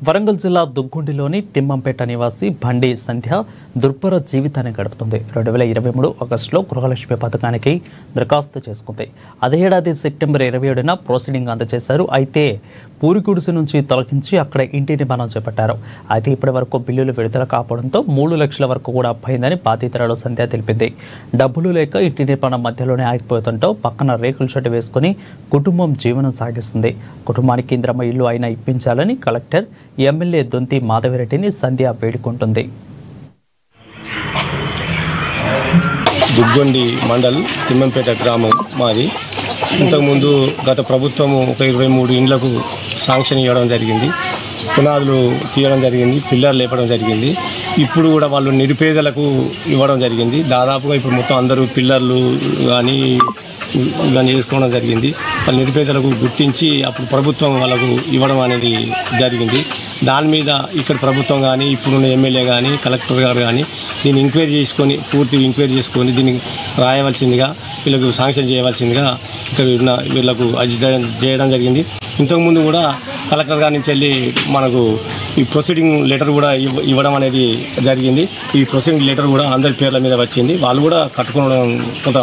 వరంగల్ జిల్లా దుగ్గొండిలోని తిమ్మంపేట నివాసి బండి సంధ్య దుర్భర జీవితాన్ని గడుపుతుంది. 2023 ఆగస్టులో గృహలక్ష్మి పథకానికి దరఖాస్తు చేసుకుంది. అదే ఏడాది సెప్టెంబర్ 27న ప్రొసీడింగ్ అందజేశారు. అయితే పూరిగుడిసె నుంచి తొలగించి అక్కడ ఇంటి నిర్మాణం చేపట్టారు. అయితే ఇప్పటి వరకు బిల్లులు విడుదల కావడంతో 3 లక్షల వరకు కూడా అప్పయిందని బాధితురాలు సంధ్య తెలిపింది. డబ్బులు లేక ఇంటి నిర్మాణం మధ్యలోనే ఆగిపోతుంటో పక్కన రేకుల షెడ్ వేసుకుని కుటుంబం జీవనం సాగిస్తుంది. కుటుంబానికి ఇంద్రమ్మ ఇల్లు అయినా ఇప్పించాలని కలెక్టర్, ఎమ్మెల్యే దొంతి మాధవిరెడ్డిని సంధ్య వేడుకుంటుంది. దుగ్గొండి మండల్ తిమ్మంపేట గ్రామం మాది. ఇంతకుముందు గత ప్రభుత్వం ఒక 23 ఇండ్లకు శాంక్షన్ ఇవ్వడం జరిగింది. పునాదులు తీయడం జరిగింది, పిల్లర్లు లేపడం జరిగింది. ఇప్పుడు కూడా వాళ్ళు నిరుపేదలకు ఇవ్వడం జరిగింది. దాదాపుగా ఇప్పుడు మొత్తం అందరూ పిల్లర్లు కానీ ఇవన్నీ చేసుకోవడం జరిగింది. వాళ్ళు నిరుపేదలకు గుర్తించి అప్పుడు ప్రభుత్వం వాళ్ళకు ఇవ్వడం అనేది జరిగింది. దాని మీద ఇక్కడ ప్రభుత్వం కానీ ఇప్పుడున్న ఎమ్మెల్యే కానీ కలెక్టర్ గారు కానీ దీన్ని ఎంక్వైరీ చేసుకొని పూర్తిగా ఎంక్వైరీ చేసుకొని దీన్ని రాయవలసిందిగా, వీళ్ళకు శాంక్షన్ చేయవలసిందిగా ఇక్కడ ఉన్న వీళ్ళకు అది చేయడం జరిగింది. ఇంతకుముందు కూడా కలెక్టర్ గారి నుంచి వెళ్ళి మనకు ఈ ప్రొసీడింగ్ లెటర్ కూడా ఇవ్వడం అనేది జరిగింది. ఈ ప్రొసీడింగ్ లెటర్ కూడా అందరి పేర్ల మీద వచ్చింది. వాళ్ళు కూడా కట్టుకోవడం కొంత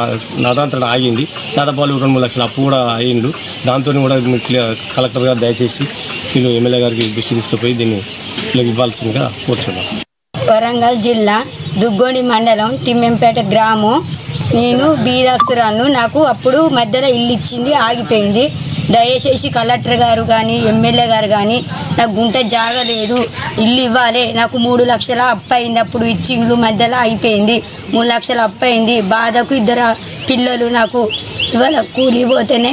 నడాంతరం ఆగింది. దాదాపు 2-3 లక్షల అప్పు కూడా అయ్యిండు. దాంతో కూడా కలెక్టర్ గారు దయచేసి వీళ్ళు ఎమ్మెల్యే గారికి దృష్టి తీసుకుపోయి దీన్ని వీళ్ళకి ఇవ్వాల్సిందిగా కోరుచున్నాం. వరంగల్ జిల్లా దుగ్గొండి మండలం తిమ్మంపేట గ్రామం. నేను బీదస్తురాను. నాకు అప్పుడు మధ్యలో ఇల్లు ఇచ్చింది, ఆగిపోయింది. దయచేసి కలెక్టర్ గారు కానీ ఎమ్మెల్యే గారు కానీ నాకు గుంట జాగలేదు, ఇల్లు ఇవ్వాలి. నాకు 3 లక్షల అప్పు అయింది. అప్పుడు ఇచ్చి ఇల్లు మధ్యలో అయిపోయింది. 3 లక్షల అప్పు అయింది. బాధకు 2 పిల్లలు. నాకు ఇవాళ కూలి పోతేనే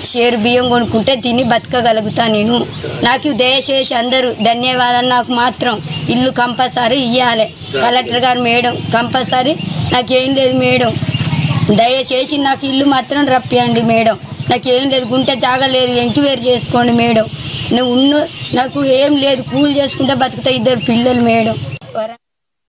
షేరు బియ్యం కొనుక్కుంటే తిని బతకగలుగుతా నేను. నాకు దయచేసి అందరూ ధన్యవాదాలు. నాకు మాత్రం ఇల్లు కంపల్సరీ ఇవ్వాలి. కలెక్టర్ గారు మేడం నాకు నాకేం లేదు మేడం, దయచేసి నాకు ఇల్లు మాత్రం రప్పియండి మేడం. నాకేం లేదు, గుంట జాగలేదు, ఎంక్వైరీ చేసుకోండి మేడం. నాకు ఏం లేదు, కూలి చేసుకుంటే బతుకుతా 2 పిల్లలు మేడం.